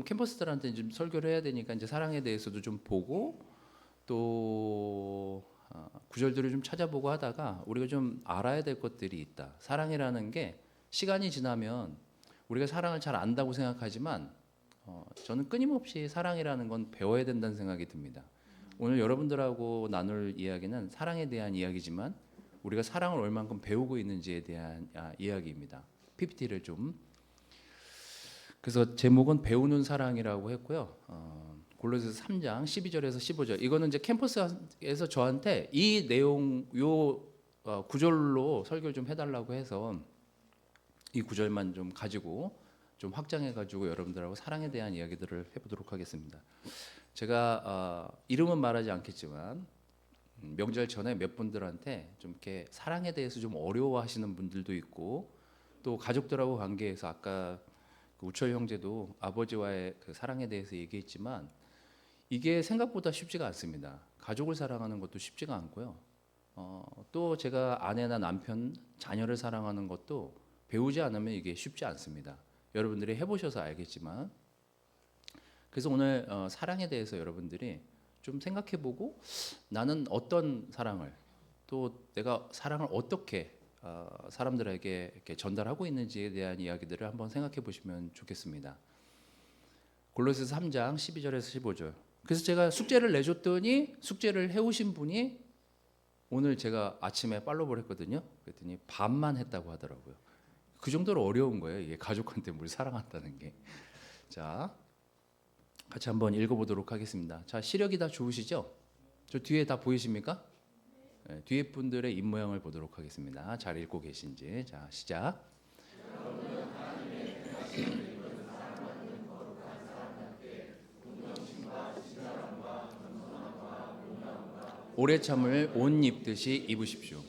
좀 캠퍼스들한테 좀 설교를 해야 되니까 이제 사랑에 대해서도 좀 보고 또 구절들을 좀 찾아보고 하다가 우리가 좀 알아야 될 것들이 있다. 사랑이라는 게 시간이 지나면 우리가 사랑을 잘 안다고 생각하지만 저는 끊임없이 사랑이라는 건 배워야 된다는 생각이 듭니다. 오늘 여러분들하고 나눌 이야기는 사랑에 대한 이야기지만 우리가 사랑을 얼만큼 배우고 있는지에 대한 이야기입니다. PPT를 좀 그래서 제목은 배우는 사랑이라고 했고요. 골로새서 3장 12절에서 15절. 이거는 이제 캠퍼스에서 저한테 이 내용 구절로 설교를 좀 해달라고 해서 이 구절만 좀 가지고 좀 확장해가지고 여러분들하고 사랑에 대한 이야기들을 해보도록 하겠습니다. 제가 이름은 말하지 않겠지만 명절 전에 몇 분들한테 좀 이렇게 사랑에 대해서 좀 어려워하시는 분들도 있고 또 가족들하고 관계에서 아까 우철 형제도 아버지와의 그 사랑에 대해서 얘기했지만 이게 생각보다 쉽지가 않습니다. 가족을 사랑하는 것도 쉽지가 않고요. 또 제가 아내나 남편, 자녀를 사랑하는 것도 배우지 않으면 이게 쉽지 않습니다. 여러분들이 해보셔서 알겠지만 그래서 오늘 사랑에 대해서 여러분들이 좀 생각해보고 나는 어떤 사랑을 또 내가 사랑을 어떻게 사람들에게 이렇게 전달하고 있는지에 대한 이야기들을 한번 생각해 보시면 좋겠습니다. 골로새서 3장 12절에서 15절. 그래서 제가 숙제를 내줬더니 숙제를 해오신 분이 오늘 제가 아침에 팔로우를 했거든요. 그랬더니 반만 했다고 하더라고요. 그 정도로 어려운 거예요. 이게 가족한테 뭘 사랑한다는 게. 자, 같이 한번 읽어보도록 하겠습니다. 자, 시력이 다 좋으시죠? 저 뒤에 다 보이십니까? 네, 뒤에 분들의 입모양을 보도록 하겠습니다. 잘 읽고 계신지. 자, 시작. 오래 참을 옷 입듯이 입으십시오.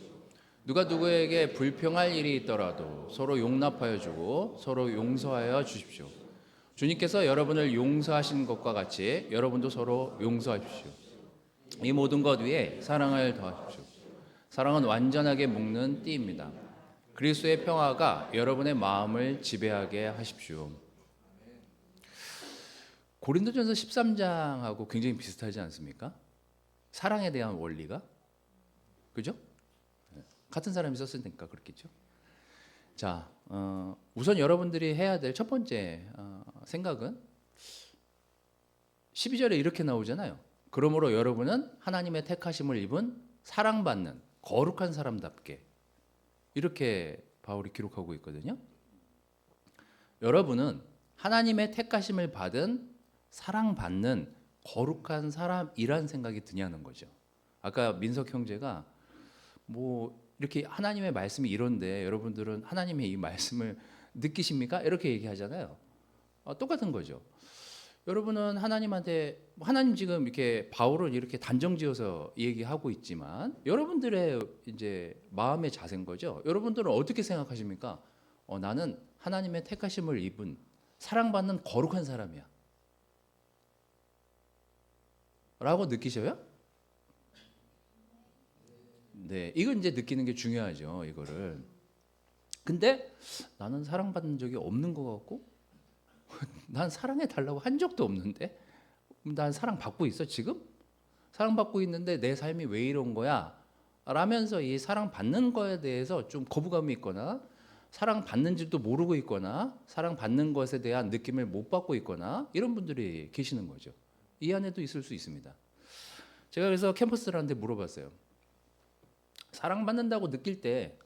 누가 누구에게 불평할 일이 있더라도 서로 용납하여 주고 서로 용서하여 주십시오. 주님께서 여러분을 용서하신 것과 같이 여러분도 서로 용서하십시오. 이 모든 것 위에 사랑을 더하십시오. 사랑은 완전하게 묶는 띠입니다. 그리스도의 평화가 여러분의 마음을 지배하게 하십시오. 고린도전서 13장하고 굉장히 비슷하지 않습니까? 사랑에 대한 원리가 그죠? 같은 사람이 썼으니까 그렇겠죠. 자, 우선 여러분들이 해야 될 첫 번째 생각은 12절에 이렇게 나오잖아요. 그러므로 여러분은 하나님의 택하심을 입은 사랑받는 거룩한 사람답게 이렇게 바울이 기록하고 있거든요. 여러분은 하나님의 택하심을 받은 사랑받는 거룩한 사람이란 생각이 드냐는 거죠. 아까 민석 형제가 뭐 이렇게 하나님의 말씀이 이런데 여러분들은 하나님의 이 말씀을 느끼십니까? 이렇게 얘기하잖아요. 똑같은 거죠. 여러분은 하나님한테 하나님 지금 이렇게 바울을 이렇게 단정지어서 얘기하고 있지만 여러분들의 이제 마음의 자세인 거죠. 여러분들은 어떻게 생각하십니까? 나는 하나님의 택하심을 입은 사랑받는 거룩한 사람이야. 라고 느끼셔요? 네, 이건 이제 느끼는 게 중요하죠. 이거를. 근데 나는 사랑받은 적이 없는 것 같고 난 사랑해 달라고 한 적도 없는데 난 사랑받고 있어 지금? 사랑받고 있는데 내 삶이 왜 이런 거야? 라면서 이 사랑받는 거에 대해서 좀 거부감이 있거나 사랑받는지도 모르고 있거나 사랑받는 것에 대한 느낌을 못 받고 있거나 이런 분들이 계시는 거죠. 이 안에도 있을 수 있습니다. 제가 그래서 캠퍼스들한테 물어봤어요. 사랑받는다고 느낄 때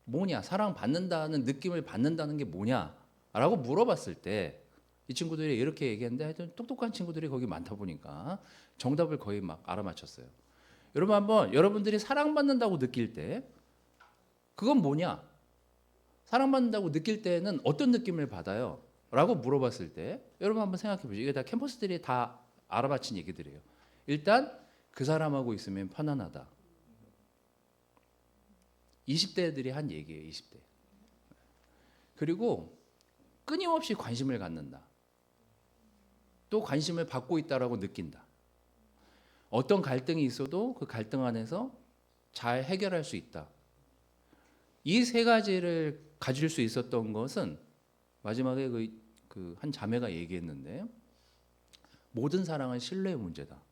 뭐냐? 사랑받는다는 느낌을 받는다는 게 뭐냐? 라고 물어봤을 때 이 친구들이 이렇게 얘기했는데 하여튼 똑똑한 친구들이 거기 많다 보니까 정답을 거의 막 알아맞혔어요. 여러분 한번 여러분들이 사랑받는다고 느낄 때 그건 뭐냐? 사랑받는다고 느낄 때는 어떤 느낌을 받아요? 라고 물어봤을 때 여러분 한번 생각해 보시죠. 이게 다 캠퍼스들이 다 알아맞힌 얘기들이에요. 일단 그 사람하고 있으면 편안하다. 20대들이 한 얘기예요. 20대. 그리고 끊임없이 관심을 갖는다. 또 관심을 받고 있다라고 느낀다. 어떤 갈등이 있어도 그 갈등 안에서 잘 해결할 수 있다. 이 세 가지를 가질 수 있었던 것은 마지막에 그 한 자매가 얘기했는데 모든 사랑은 신뢰의 문제다.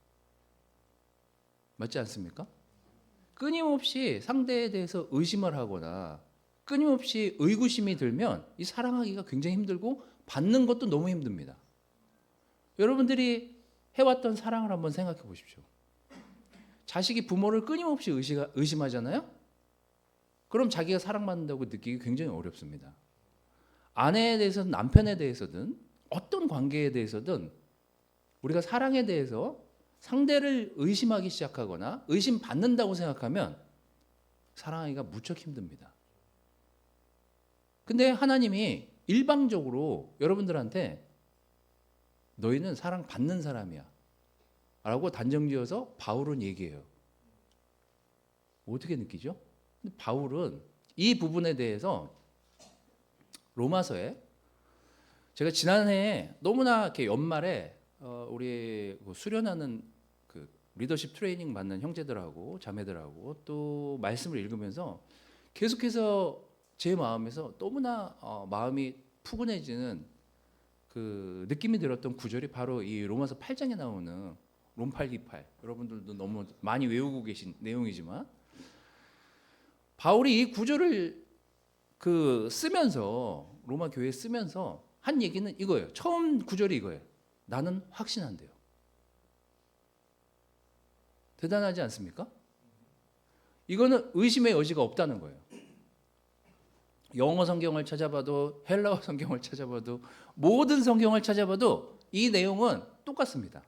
맞지 않습니까? 끊임없이 상대에 대해서 의심을 하거나 끊임없이 의구심이 들면 이 사랑하기가 굉장히 힘들고 받는 것도 너무 힘듭니다. 여러분들이 해왔던 사랑을 한번 생각해 보십시오. 자식이 부모를 끊임없이 의심하잖아요. 그럼 자기가 사랑받는다고 느끼기 굉장히 어렵습니다. 아내에 대해서든 남편에 대해서든 어떤 관계에 대해서든 우리가 사랑에 대해서 상대를 의심하기 시작하거나 의심받는다고 생각하면 사랑하기가 무척 힘듭니다. 근데 하나님이 일방적으로 여러분들한테 너희는 사랑받는 사람이야 라고 단정지어서 바울은 얘기해요. 어떻게 느끼죠? 근데 바울은 이 부분에 대해서 로마서에 제가 지난해에 너무나 이렇게 연말에 우리 수련하는 그 리더십 트레이닝 받는 형제들하고 자매들하고 또 말씀을 읽으면서 계속해서 제 마음에서 너무나 마음이 푸근해지는 그 느낌이 들었던 구절이 바로 이 로마서 8장에 나오는 롬 828. 여러분들도 너무 많이 외우고 계신 내용이지만 바울이 이 구절을 쓰면서 로마 교회에 쓰면서 한 얘기는 이거예요. 처음 구절이 이거예요. 나는 확신한대요. 대단하지 않습니까? 이거는 의심의 여지가 없다는 거예요. 영어 성경을 찾아봐도 헬라어 성경을 찾아봐도 모든 성경을 찾아봐도 이 내용은 똑같습니다.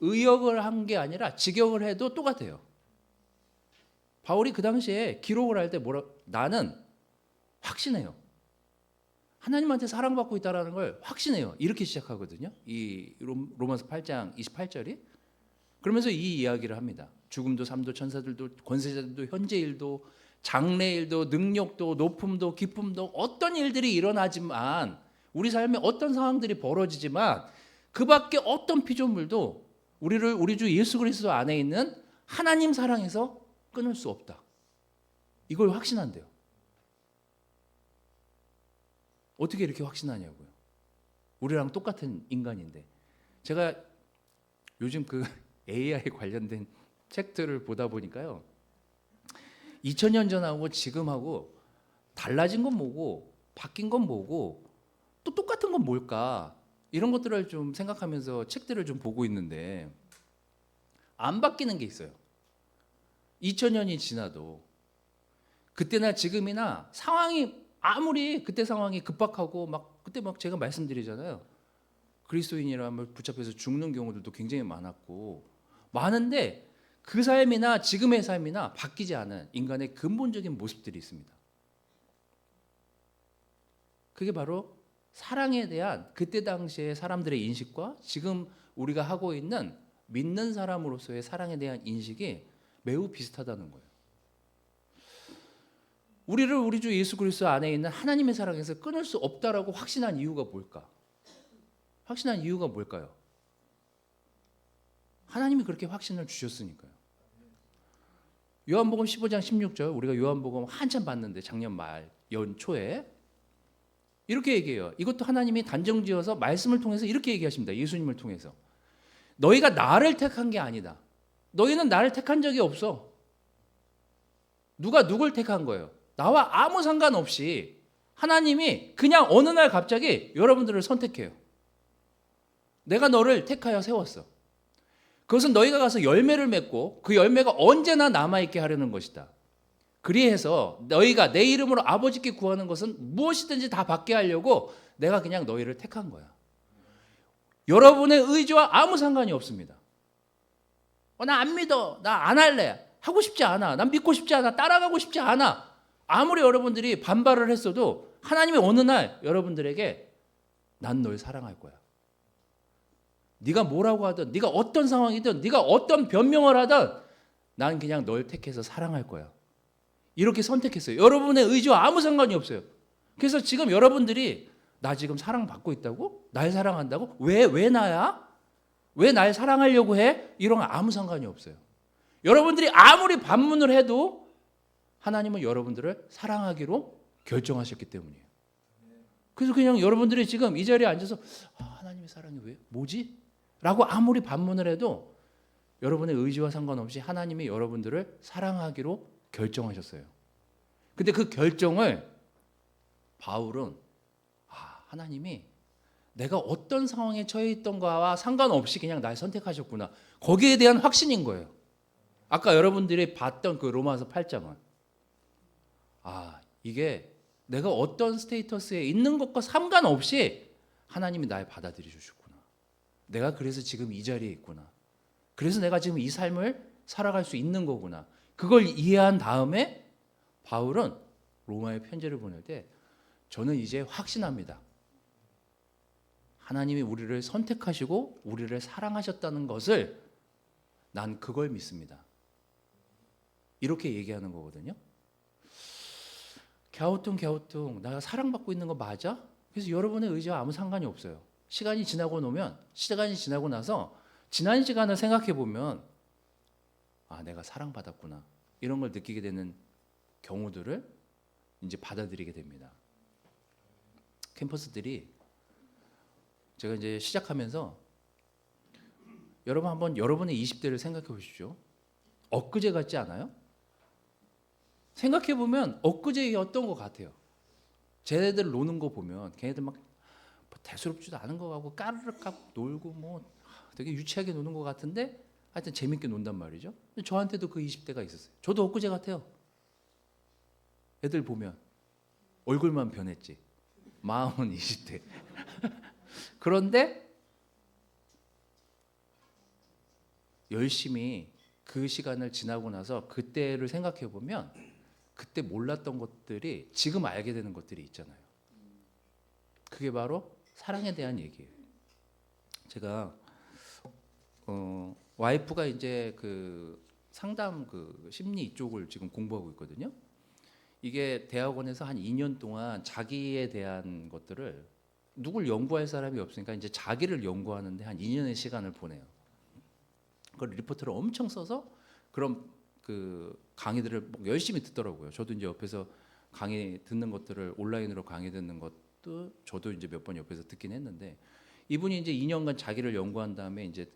의역을 한 게 아니라 직역을 해도 똑같아요. 바울이 그 당시에 기록을 할 때 나는 확신해요. 하나님한테 사랑받고 있다는 걸 확신해요. 이렇게 시작하거든요. 이 로마서 8장 28절이. 그러면서 이 이야기를 합니다. 죽음도 삶도 천사들도 권세자들도 현재일도 장래일도 능력도 높음도 기쁨도 어떤 일들이 일어나지만 우리 삶에 어떤 상황들이 벌어지지만 그 밖에 어떤 피조물도 우리 주 예수 그리스도 안에 있는 하나님 사랑에서 끊을 수 없다. 이걸 확신한대요. 어떻게 이렇게 확신하냐고요. 우리랑 똑같은 인간인데. 제가 요즘 그 AI 관련된 책들을 보다 보니까요. 2000년 전하고 지금하고 달라진 건 뭐고 바뀐 건 뭐고 또 똑같은 건 뭘까? 이런 것들을 좀 생각하면서 책들을 좀 보고 있는데 안 바뀌는 게 있어요. 2000년이 지나도 그때나 지금이나 상황이 아무리 그때 상황이 급박하고 그때 제가 말씀드리잖아요. 그리스도인이라면 붙잡혀서 죽는 경우들도 굉장히 많은데 그 삶이나 지금의 삶이나 바뀌지 않은 인간의 근본적인 모습들이 있습니다. 그게 바로 사랑에 대한 그때 당시의 사람들의 인식과 지금 우리가 하고 있는 믿는 사람으로서의 사랑에 대한 인식이 매우 비슷하다는 거예요. 우리를 우리 주 예수 그리스도 안에 있는 하나님의 사랑에서 끊을 수 없다라고 확신한 이유가 뭘까? 확신한 이유가 뭘까요? 하나님이 그렇게 확신을 주셨으니까요. 요한복음 15장 16절 우리가 요한복음 한참 봤는데 작년 말 연초에 이렇게 얘기해요. 이것도 하나님이 단정지어서 말씀을 통해서 이렇게 얘기하십니다. 예수님을 통해서. 너희가 나를 택한 게 아니다. 너희는 나를 택한 적이 없어. 누가 누굴 택한 거예요? 나와 아무 상관없이 하나님이 그냥 어느 날 갑자기 여러분들을 선택해요. 내가 너를 택하여 세웠어. 그것은 너희가 가서 열매를 맺고 그 열매가 언제나 남아있게 하려는 것이다. 그리해서 너희가 내 이름으로 아버지께 구하는 것은 무엇이든지 다 받게 하려고 내가 그냥 너희를 택한 거야. 여러분의 의지와 아무 상관이 없습니다. 나 안 믿어. 나 안 할래. 하고 싶지 않아. 난 믿고 싶지 않아. 따라가고 싶지 않아. 아무리 여러분들이 반발을 했어도 하나님이 어느 날 여러분들에게 난 널 사랑할 거야. 네가 뭐라고 하든 네가 어떤 상황이든 네가 어떤 변명을 하든 난 그냥 널 택해서 사랑할 거야. 이렇게 선택했어요. 여러분의 의지와 아무 상관이 없어요. 그래서 지금 여러분들이 나 지금 사랑받고 있다고? 날 사랑한다고? 왜 나야? 왜 날 사랑하려고 해? 이런 거 아무 상관이 없어요. 여러분들이 아무리 반문을 해도 하나님은 여러분들을 사랑하기로 결정하셨기 때문이에요. 그래서 그냥 여러분들이 지금 이 자리에 앉아서 하나님의 사랑이 왜? 뭐지? 라고 아무리 반문을 해도 여러분의 의지와 상관없이 하나님이 여러분들을 사랑하기로 결정하셨어요. 근데 그 결정을 바울은 하나님이 내가 어떤 상황에 처해 있던가와 상관없이 그냥 날 선택하셨구나. 거기에 대한 확신인 거예요. 아까 여러분들이 봤던 그 로마서 8장은 이게 내가 어떤 스테이터스에 있는 것과 상관없이 하나님이 날 받아들여 주셨구나. 내가 그래서 지금 이 자리에 있구나. 그래서 내가 지금 이 삶을 살아갈 수 있는 거구나. 그걸 이해한 다음에 바울은 로마에 편지를 보낼 때 저는 이제 확신합니다. 하나님이 우리를 선택하시고 우리를 사랑하셨다는 것을 난 그걸 믿습니다. 이렇게 얘기하는 거거든요. 갸우뚱 내가 사랑받고 있는 거 맞아? 그래서 여러분의 의지와 아무 상관이 없어요. 시간이 지나고 나서 지난 시간을 생각해 보면 내가 사랑받았구나. 이런 걸 느끼게 되는 경우들을 이제 받아들이게 됩니다. 캠퍼스들이 제가 이제 시작하면서 여러분 한번 여러분의 20대를 생각해 보십시오. 엊그제 같지 않아요? 생각해 보면 엊그제였던 것 같아요. 쟤네들 노는 거 보면 걔네들 막 대수롭지도 않은 거 같고 까르르 까고 놀고 뭐 되게 유치하게 노는 것 같은데 하여튼 재밌게 논단 말이죠. 저한테도 그 20대가 있었어요. 저도 엊그제 같아요. 애들 보면 얼굴만 변했지. 마음은 20대. 그런데 열심히 그 시간을 지나고 나서 그때를 생각해 보면 그때 몰랐던 것들이 지금 알게 되는 것들이 있잖아요. 그게 바로 사랑에 대한 얘기예요. 제가 와이프가 이제 그 상담 그 심리 이쪽을 지금 공부하고 있거든요. 이게 대학원에서 한 2년 동안 자기에 대한 것들을 누굴 연구할 사람이 없으니까 이제 자기를 연구하는데 한 2년의 시간을 보내요. 그걸 리포트를 엄청 써서 그런 그 강의들을 열심히 듣더라고요. 저도 이제 옆에서 강의 듣는 것들을 온라인으로 강의 듣는 것도 저도 이제 몇 번 옆에서 듣긴 했는데 이분이 이제 2년간 자기를 연구한 다음에 이제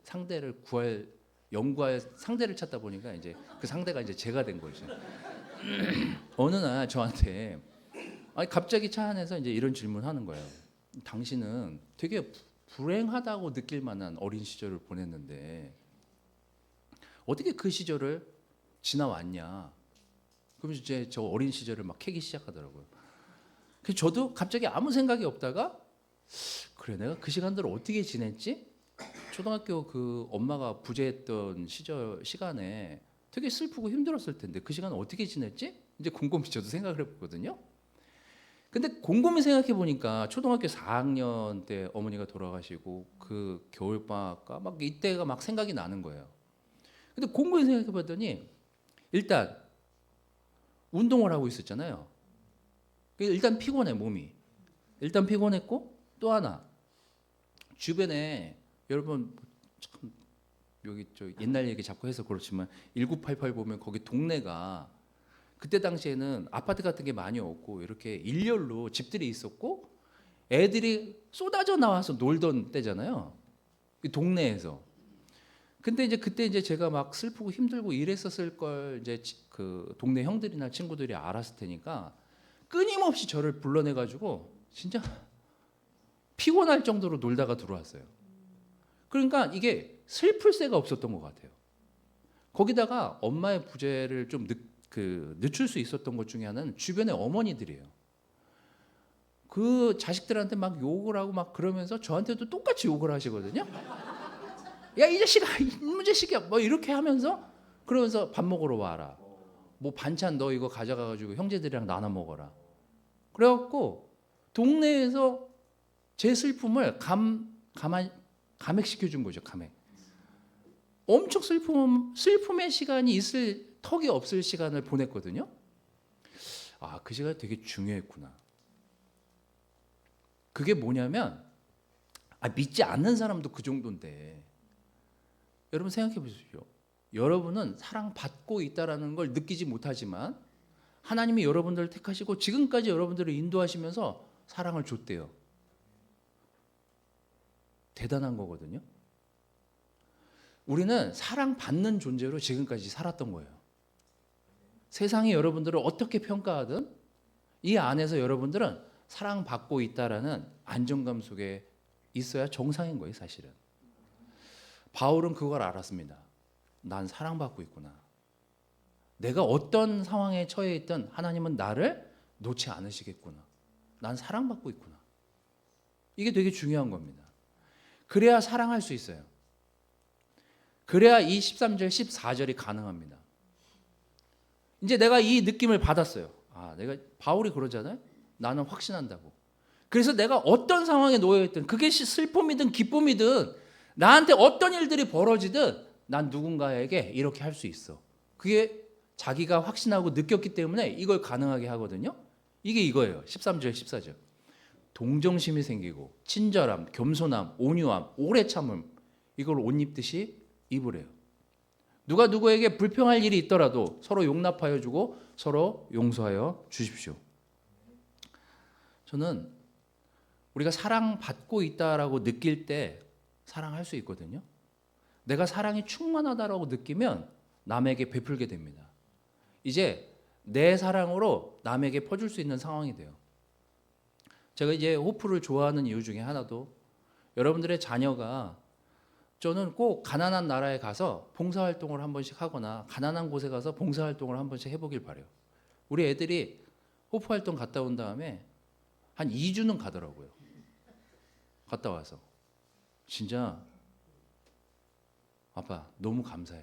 연구할 상대를 찾다 보니까 이제 그 상대가 이제 제가 된 거죠. 어느 날 저한테 갑자기 차 안에서 이제 이런 질문하는 거예요. 당신은 되게 불행하다고 느낄 만한 어린 시절을 보냈는데 어떻게 그 시절을 지나왔냐? 그러면서 이제 저 어린 시절을 막 캐기 시작하더라고요. 그래서 저도 갑자기 아무 생각이 없다가 그래 내가 그 시간들을 어떻게 지냈지? 초등학교 그 엄마가 부재했던 시간에 되게 슬프고 힘들었을 텐데 그 시간 어떻게 지냈지? 이제 곰곰이 저도 생각을 해봤거든요. 근데 곰곰이 생각해 보니까 초등학교 4학년 때 어머니가 돌아가시고 그 겨울방학과 막 이때가 막 생각이 나는 거예요. 근데 곰곰이 생각해 봤더니 일단 운동을 하고 있었잖아요. 일단 피곤해 몸이. 일단 피곤했고 또 하나 주변에 여러분 참 여기 저 옛날 얘기 자꾸 해서 그렇지만 1988 보면 거기 동네가 그때 당시에는 아파트 같은 게 많이 없고 이렇게 일렬로 집들이 있었고 애들이 쏟아져 나와서 놀던 때잖아요. 이 동네에서. 근데 이제 그때 이제 제가 막 슬프고 힘들고 이랬었을 걸 이제 그 동네 형들이나 친구들이 알았을 테니까 끊임없이 저를 불러내 가지고 진짜 피곤할 정도로 놀다가 들어왔어요. 그러니까 이게 슬플 새가 없었던 것 같아요. 거기다가 엄마의 부재를 좀 늦출 수 있었던 것 중에 하나는 주변의 어머니들이에요. 그 자식들한테 막 욕을 하고 막 그러면서 저한테도 똑같이 욕을 하시거든요. 야 이 자식아 이놈의 자식이야 뭐 이렇게 하면서 그러면서 밥 먹으러 와라. 뭐 반찬 너 이거 가져가가지고 형제들이랑 나눠 먹어라. 그래갖고 동네에서 제 슬픔을 감액시켜 준 거죠. 감액. 엄청 슬픔의 시간이 있을 턱이 없을 시간을 보냈거든요. 그 시간이 되게 중요했구나. 그게 뭐냐면 믿지 않는 사람도 그 정도인데 여러분 생각해 보십시오. 여러분은 사랑받고 있다라는 걸 느끼지 못하지만 하나님이 여러분들을 택하시고 지금까지 여러분들을 인도하시면서 사랑을 줬대요. 대단한 거거든요. 우리는 사랑받는 존재로 지금까지 살았던 거예요. 세상이 여러분들을 어떻게 평가하든 이 안에서 여러분들은 사랑받고 있다라는 안정감 속에 있어야 정상인 거예요, 사실은. 바울은 그걸 알았습니다. 난 사랑받고 있구나. 내가 어떤 상황에 처해 있든 하나님은 나를 놓지 않으시겠구나. 난 사랑받고 있구나. 이게 되게 중요한 겁니다. 그래야 사랑할 수 있어요. 그래야 이 13절, 14절이 가능합니다. 이제 내가 이 느낌을 받았어요. 내가 바울이 그러잖아요. 나는 확신한다고. 그래서 내가 어떤 상황에 놓여 있든 그게 슬픔이든 기쁨이든 나한테 어떤 일들이 벌어지든 난 누군가에게 이렇게 할 수 있어. 그게 자기가 확신하고 느꼈기 때문에 이걸 가능하게 하거든요. 이게 이거예요. 13절, 14절. 동정심이 생기고 친절함, 겸손함, 온유함, 오래 참음 이걸 옷 입듯이 입으래요. 누가 누구에게 불평할 일이 있더라도 서로 용납하여 주고 서로 용서하여 주십시오. 저는 우리가 사랑받고 있다라고 느낄 때 사랑할 수 있거든요. 내가 사랑이 충만하다라고 느끼면 남에게 베풀게 됩니다. 이제 내 사랑으로 남에게 퍼줄 수 있는 상황이 돼요. 제가 이제 호프를 좋아하는 이유 중에 하나도 여러분들의 자녀가 저는 꼭 가난한 나라에 가서 봉사활동을 한 번씩 하거나 가난한 곳에 가서 봉사활동을 한 번씩 해보길 바래요. 우리 애들이 호프 활동 갔다 온 다음에 한 2주는 가더라고요. 갔다 와서 진짜 아빠 너무 감사해.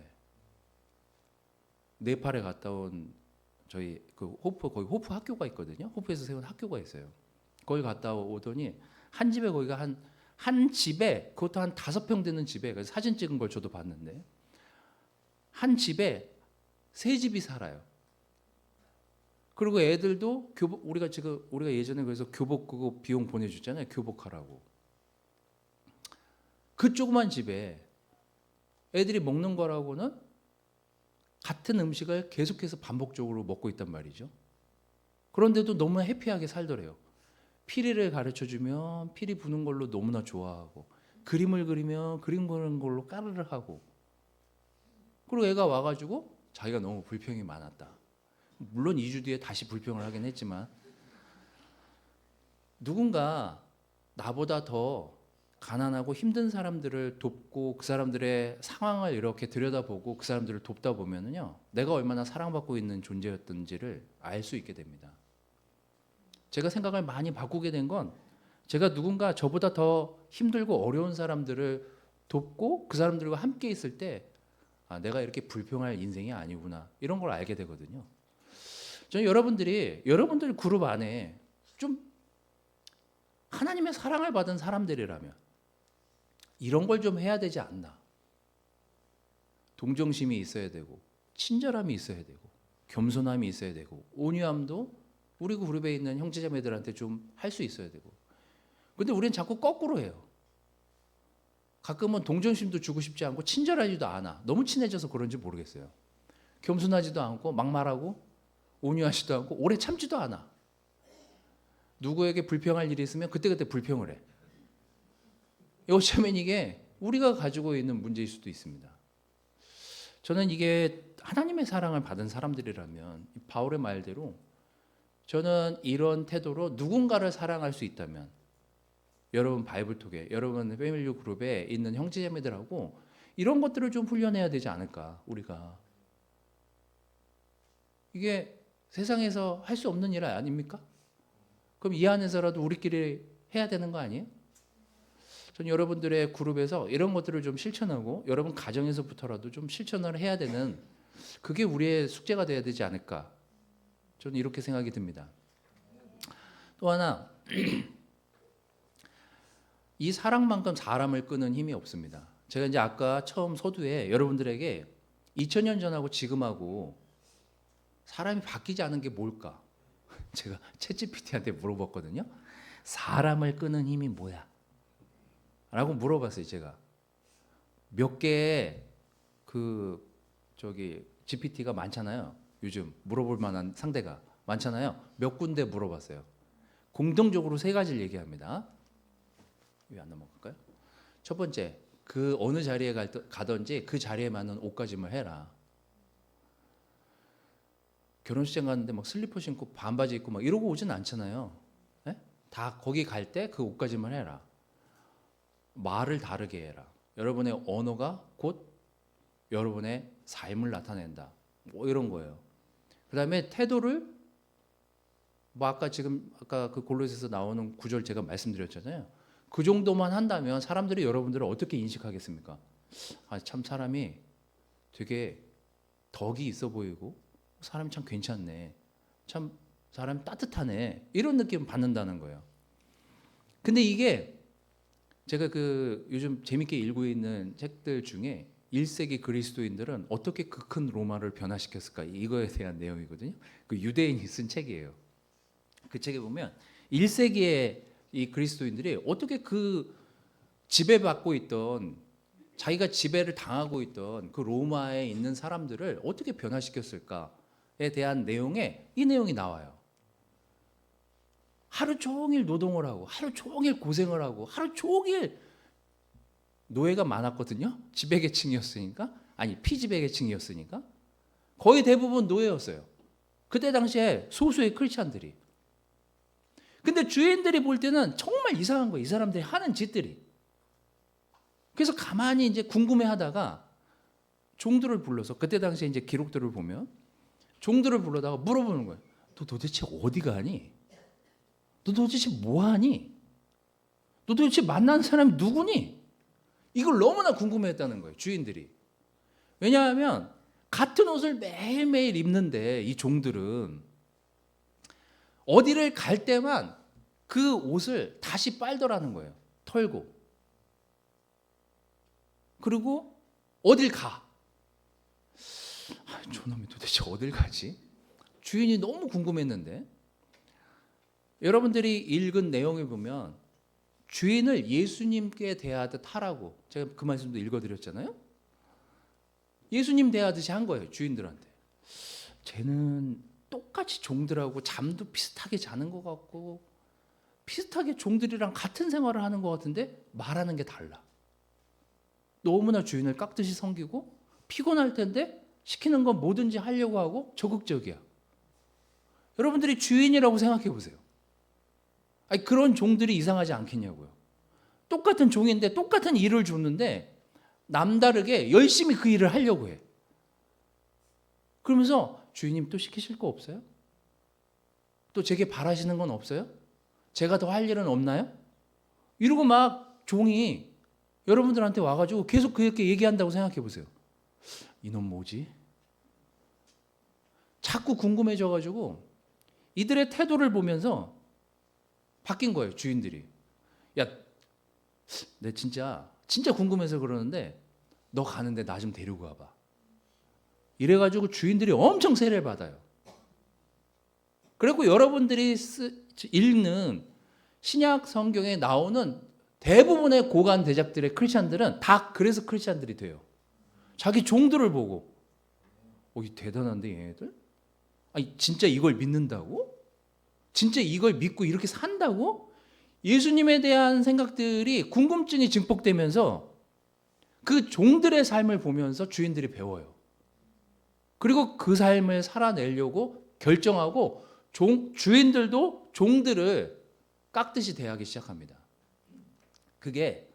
네팔에 갔다 온 저희 그 호프 거기 호프 학교가 있거든요. 호프에서 세운 학교가 있어요. 거기 갔다 오더니 한 집에 거기가 한 집에 그것도 한 5평 되는 집에 그래서 사진 찍은 걸 저도 봤는데 한 집에 3집이 살아요. 그리고 애들도 교복 우리가 예전에 그래서 교복 그거 비용 보내줬잖아요. 교복하라고. 그 조그만 집에 애들이 먹는 거라고는 같은 음식을 계속해서 반복적으로 먹고 있단 말이죠. 그런데도 너무 해피하게 살더래요. 피리를 가르쳐주면 피리 부는 걸로 너무나 좋아하고 그림을 그리면 그림 그리는 걸로 까르르 하고 그리고 애가 와가지고 자기가 너무 불평이 많았다. 물론 2주 뒤에 다시 불평을 하긴 했지만 누군가 나보다 더 가난하고 힘든 사람들을 돕고 그 사람들의 상황을 이렇게 들여다보고 그 사람들을 돕다 보면은요 내가 얼마나 사랑받고 있는 존재였던지를 알 수 있게 됩니다. 제가 생각을 많이 바꾸게 된 건 제가 누군가 저보다 더 힘들고 어려운 사람들을 돕고 그 사람들과 함께 있을 때 내가 이렇게 불평할 인생이 아니구나 이런 걸 알게 되거든요. 저는 여러분들 그룹 안에 좀 하나님의 사랑을 받은 사람들이라면 이런 걸 좀 해야 되지 않나. 동정심이 있어야 되고 친절함이 있어야 되고 겸손함이 있어야 되고 온유함도 우리 그룹에 있는 형제자매들한테 좀 할 수 있어야 되고. 근데 우리는 자꾸 거꾸로 해요. 가끔은 동정심도 주고 싶지 않고 친절하지도 않아. 너무 친해져서 그런지 모르겠어요. 겸손하지도 않고 막말하고 온유하지도 않고 오래 참지도 않아. 누구에게 불평할 일이 있으면 그때그때 불평을 해. 어쩌면 이게 우리가 가지고 있는 문제일 수도 있습니다. 저는 이게 하나님의 사랑을 받은 사람들이라면 바울의 말대로 저는 이런 태도로 누군가를 사랑할 수 있다면 여러분 바이블톡에 여러분 패밀리 그룹에 있는 형제자매들하고 이런 것들을 좀 훈련해야 되지 않을까 우리가. 이게 세상에서 할 수 없는 일 아닙니까? 그럼 이 안에서라도 우리끼리 해야 되는 거 아니에요? 저는 여러분들의 그룹에서 이런 것들을 좀 실천하고 여러분 가정에서부터라도 좀 실천을 해야 되는 그게 우리의 숙제가 돼야 되지 않을까. 저는 이렇게 생각이 듭니다. 또 하나 이 사랑만큼 사람을 끄는 힘이 없습니다. 제가 이제 아까 처음 서두에 여러분들에게 2000년 전하고 지금하고 사람이 바뀌지 않은 게 뭘까? 제가 챗GPT한테 물어봤거든요. 사람을 끄는 힘이 뭐야? 라고 물어봤어요. 제가 몇 개의 GPT가 많잖아요. 요즘 물어볼 만한 상대가 많잖아요. 몇 군데 물어봤어요. 공통적으로 3가지를 얘기합니다. 왜 안 넘어갈까요? 첫 번째, 그 어느 자리에 가든지 그 자리에 맞는 옷가짐을 해라. 결혼식장 갔는데 막 슬리퍼 신고 반바지 입고 막 이러고 오진 않잖아요. 네? 다 거기 갈 때 그 옷가짐을 해라. 말을 다르게 해라. 여러분의 언어가 곧 여러분의 삶을 나타낸다. 뭐 이런 거예요. 그다음에 태도를 뭐 아까 그 골로새서 나오는 구절 제가 말씀드렸잖아요. 그 정도만 한다면 사람들이 여러분들을 어떻게 인식하겠습니까? 아, 참 사람이 되게 덕이 있어 보이고 사람이 참 괜찮네. 참 사람 따뜻하네. 이런 느낌 받는다는 거예요. 근데 이게 제가 그 요즘 재밌게 읽고 있는 책들 중에 1세기 그리스도인들은 어떻게 그 큰 로마를 변화시켰을까 이거에 대한 내용이거든요. 그 유대인이 쓴 책이에요. 그 책에 보면 1세기의 이 그리스도인들이 어떻게 그 지배받고 있던 자기가 지배를 당하고 있던 그 로마에 있는 사람들을 어떻게 변화시켰을까에 대한 내용에 이 내용이 나와요. 하루 종일 노동을 하고 하루 종일 고생을 하고 하루 종일 노예가 많았거든요. 지배계층이었으니까 아니 피지배계층이었으니까 거의 대부분 노예였어요. 그때 당시에 소수의 크리스찬들이. 근데 주인들이 볼 때는 정말 이상한 거예요. 이 사람들이 하는 짓들이. 그래서 가만히 이제 궁금해하다가 종들을 불러서 그때 당시에 이제 기록들을 보면 종들을 불러다가 물어보는 거예요. 너 도대체 어디 가니? 너 도대체 뭐 하니? 너 도대체 만난 사람이 누구니? 이걸 너무나 궁금해했다는 거예요. 주인들이. 왜냐하면 같은 옷을 매일매일 입는데 이 종들은 어디를 갈 때만 그 옷을 다시 빨더라는 거예요. 털고. 그리고 어딜 가. 저놈이 도대체 어딜 가지? 주인이 너무 궁금했는데 여러분들이 읽은 내용을 보면 주인을 예수님께 대하듯 하라고 제가 그 말씀도 읽어드렸잖아요. 예수님 대하듯이 한 거예요. 주인들한테. 쟤는 똑같이 종들하고 잠도 비슷하게 자는 것 같고 비슷하게 종들이랑 같은 생활을 하는 것 같은데 말하는 게 달라. 너무나 주인을 깍듯이 섬기고 피곤할 텐데 시키는 건 뭐든지 하려고 하고 적극적이야. 여러분들이 주인이라고 생각해 보세요. 아니, 그런 종들이 이상하지 않겠냐고요. 똑같은 종인데 똑같은 일을 줬는데 남다르게 열심히 그 일을 하려고 해. 그러면서 주인님 또 시키실 거 없어요? 또 제게 바라시는 건 없어요? 제가 더 할 일은 없나요? 이러고 막 종이 여러분들한테 와가지고 계속 그렇게 얘기한다고 생각해 보세요. 이놈 뭐지? 자꾸 궁금해져가지고 이들의 태도를 보면서 바뀐 거예요. 주인들이. 야, 내 진짜 궁금해서 그러는데 너 가는데 나 좀 데리고 가봐. 이래가지고 주인들이 엄청 세례를 받아요. 그리고 여러분들이 읽는 신약 성경에 나오는 대부분의 고관 대작들의 크리스찬들은 다 그래서 크리스찬들이 돼요. 자기 종들을 보고 이 대단한데 얘네들? 아니 진짜 이걸 믿는다고? 진짜 이걸 믿고 이렇게 산다고? 예수님에 대한 생각들이 궁금증이 증폭되면서 그 종들의 삶을 보면서 주인들이 배워요. 그리고 그 삶을 살아내려고 결정하고 주인들도 종들을 깍듯이 대하기 시작합니다. 그게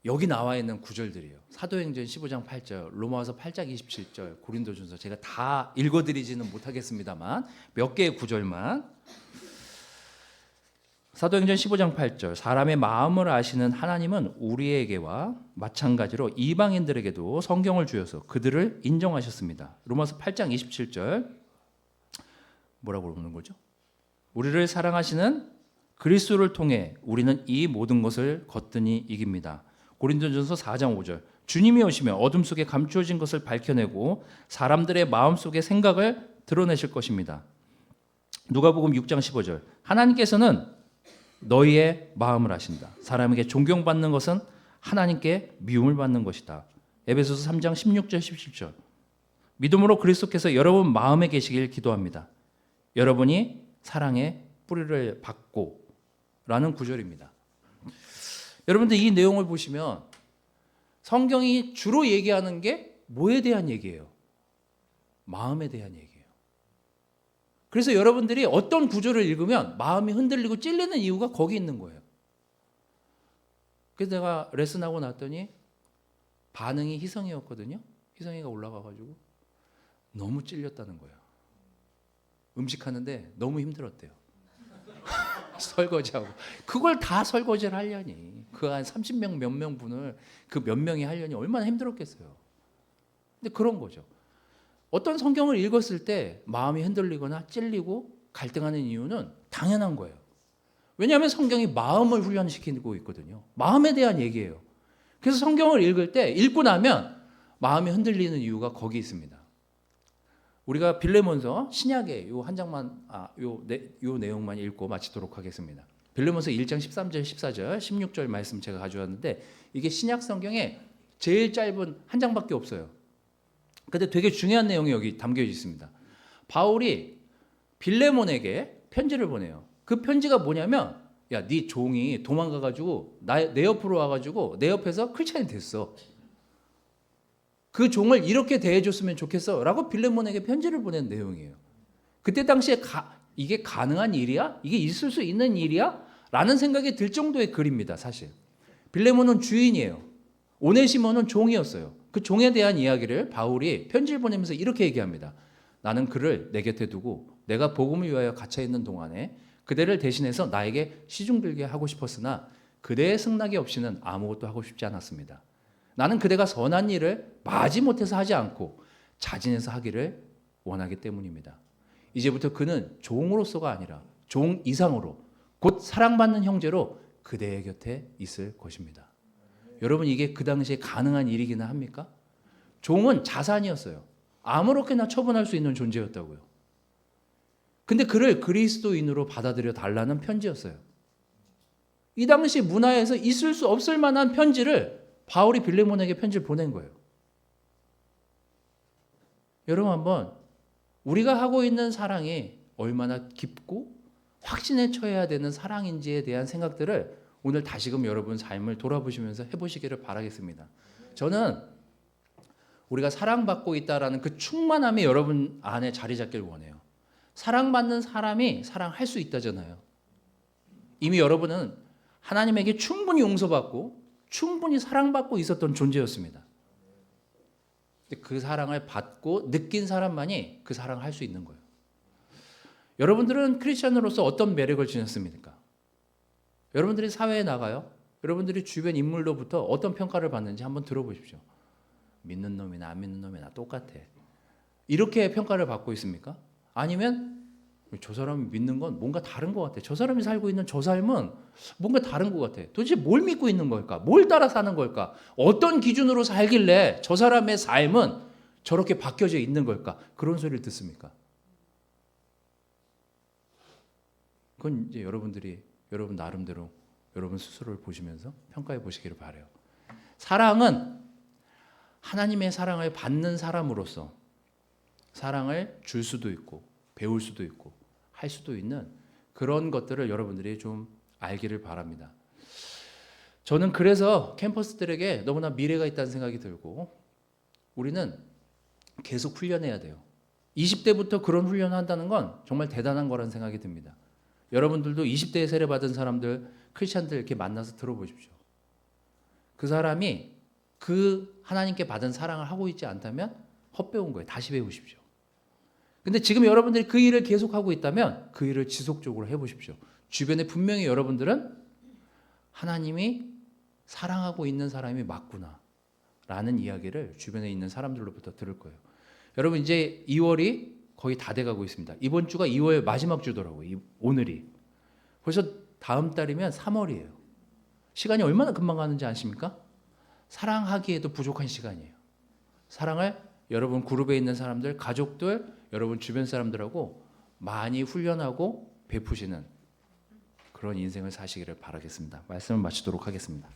여기 나와 있는 구절들이에요. 사도행전 15장 8절, 로마서 8장 27절, 고린도전서 제가 다 읽어드리지는 못하겠습니다만 몇 개의 구절만. 사도행전 15장 8절, 사람의 마음을 아시는 하나님은 우리에게와 마찬가지로 이방인들에게도 성경을 주셔서 그들을 인정하셨습니다. 로마서 8장 27절 뭐라고 부르는 거죠? 우리를 사랑하시는 그리스도를 통해 우리는 이 모든 것을 거뜬히 이깁니다. 고린도전서 4장 5절, 주님이 오시면 어둠 속에 감추어진 것을 밝혀내고 사람들의 마음속의 생각을 드러내실 것입니다. 누가복음 6장 15절, 하나님께서는 너희의 마음을 아신다. 사람에게 존경받는 것은 하나님께 미움을 받는 것이다. 에베소서 3장 16절 17절, 믿음으로 그리스도께서 여러분 마음에 계시길 기도합니다. 여러분이 사랑의 뿌리를 받고 라는 구절입니다. 여러분들 이 내용을 보시면 성경이 주로 얘기하는 게 뭐에 대한 얘기예요? 마음에 대한 얘기예요. 그래서 여러분들이 어떤 구조를 읽으면 마음이 흔들리고 찔리는 이유가 거기 있는 거예요. 그래서 내가 레슨하고 났더니 반응이 희성이었거든요. 희성이가 올라가가지고 너무 찔렸다는 거예요. 음식하는데 너무 힘들었대요. 설거지하고. 그걸 다 설거지를 하려니. 그 한 30명 몇 명 분을 그 몇 명이 하려니 얼마나 힘들었겠어요. 근데 그런 거죠. 어떤 성경을 읽었을 때 마음이 흔들리거나 찔리고 갈등하는 이유는 당연한 거예요. 왜냐하면 성경이 마음을 훈련시키고 있거든요. 마음에 대한 얘기예요. 그래서 성경을 읽을 때 읽고 나면 마음이 흔들리는 이유가 거기 있습니다. 우리가 빌레몬서 신약의 요 한 장만 요 내용만 읽고 마치도록 하겠습니다. 빌레몬서 1장 13절, 14절, 16절 말씀 제가 가져왔는데 이게 신약 성경에 제일 짧은 한 장밖에 없어요. 근데 되게 중요한 내용이 여기 담겨 있습니다. 바울이 빌레몬에게 편지를 보내요. 그 편지가 뭐냐면 야, 네 종이 도망가가지고 내 옆으로 와가지고 내 옆에서 크리스찬이 됐어. 그 종을 이렇게 대해줬으면 좋겠어 라고 빌레몬에게 편지를 보낸 내용이에요. 그때 당시에 이게 가능한 일이야? 이게 있을 수 있는 일이야? 라는 생각이 들 정도의 글입니다. 사실 빌레몬은 주인이에요. 오네시모는 종이었어요. 그 종에 대한 이야기를 바울이 편지를 보내면서 이렇게 얘기합니다. 나는 그를 내 곁에 두고 내가 복음을 위하여 갇혀 있는 동안에 그대를 대신해서 나에게 시중들게 하고 싶었으나 그대의 승낙이 없이는 아무것도 하고 싶지 않았습니다. 나는 그대가 선한 일을 마지못해서 하지 않고 자진해서 하기를 원하기 때문입니다. 이제부터 그는 종으로서가 아니라 종 이상으로 곧 사랑받는 형제로 그대의 곁에 있을 것입니다. 여러분 이게 그 당시에 가능한 일이기나 합니까? 종은 자산이었어요. 아무렇게나 처분할 수 있는 존재였다고요. 근데 그를 그리스도인으로 받아들여 달라는 편지였어요. 이 당시 문화에서 있을 수 없을 만한 편지를 바울이 빌레몬에게 편지를 보낸 거예요. 여러분 한번 우리가 하고 있는 사랑이 얼마나 깊고 확신에 처해야 되는 사랑인지에 대한 생각들을 오늘 다시금 여러분 삶을 돌아보시면서 해보시기를 바라겠습니다. 저는 우리가 사랑받고 있다라는 그 충만함이 여러분 안에 자리 잡길 원해요. 사랑받는 사람이 사랑할 수 있다잖아요. 이미 여러분은 하나님에게 충분히 용서받고 충분히 사랑받고 있었던 존재였습니다. 그 사랑을 받고 느낀 사람만이 그 사랑을 할 수 있는 거예요. 여러분들은 크리스천으로서 어떤 매력을 지녔습니까? 여러분들이 사회에 나가요. 여러분들이 주변 인물로부터 어떤 평가를 받는지 한번 들어보십시오. 믿는 놈이나 안 믿는 놈이나 똑같아. 이렇게 평가를 받고 있습니까? 아니면 저 사람이 믿는 건 뭔가 다른 것 같아. 저 사람이 살고 있는 저 삶은 뭔가 다른 것 같아. 도대체 뭘 믿고 있는 걸까? 뭘 따라 사는 걸까? 어떤 기준으로 살길래 저 사람의 삶은 저렇게 바뀌어져 있는 걸까? 그런 소리를 듣습니까? 그건 이제 여러분 나름대로 여러분 스스로를 보시면서 평가해 보시기를 바라요. 사랑은 하나님의 사랑을 받는 사람으로서 사랑을 줄 수도 있고 배울 수도 있고 할 수도 있는 그런 것들을 여러분들이 좀 알기를 바랍니다. 저는 그래서 캠퍼스들에게 너무나 미래가 있다는 생각이 들고 우리는 계속 훈련해야 돼요. 20대부터 그런 훈련을 한다는 건 정말 대단한 거라는 생각이 듭니다. 여러분들도 20대에 세례받은 사람들, 크리스찬들 이렇게 만나서 들어보십시오. 그 사람이 그 하나님께 받은 사랑을 하고 있지 않다면 헛배운 거예요. 다시 배우십시오. 근데 지금 여러분들이 그 일을 계속하고 있다면 그 일을 지속적으로 해보십시오. 주변에 분명히 여러분들은 하나님이 사랑하고 있는 사람이 맞구나 라는 이야기를 주변에 있는 사람들로부터 들을 거예요. 여러분 이제 2월이 거의 다 돼가고 있습니다. 이번 주가 2월 마지막 주더라고요. 오늘이. 벌써 다음 달이면 3월이에요. 시간이 얼마나 금방 가는지 아십니까? 사랑하기에도 부족한 시간이에요. 사랑을 여러분 그룹에 있는 사람들, 가족들, 여러분 주변 사람들하고 많이 훈련하고 베푸시는 그런 인생을 사시기를 바라겠습니다. 말씀을 마치도록 하겠습니다.